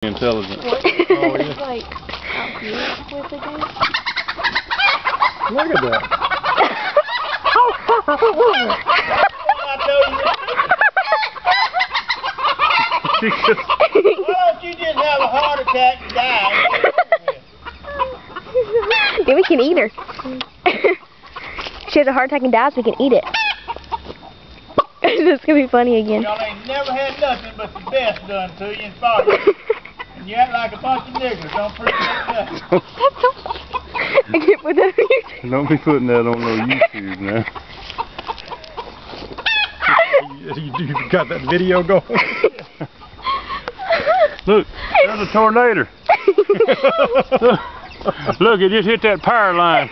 Intelligent. Oh, yeah. Like, outgrew with the game. Look at that. I told you. Why don't you just have a heart attack and die? Then we can eat her. She has a heart attack and dies, we can eat it. This is gonna be funny again. Y'all ain't never had nothing but the best done to you and fought you. And you act like a bunch of niggers. Don't appreciate nothing. I can't put that on YouTube. Don't be putting that on no YouTube now. You got that video going? Look, there's a tornado. Look, it just hit that power line.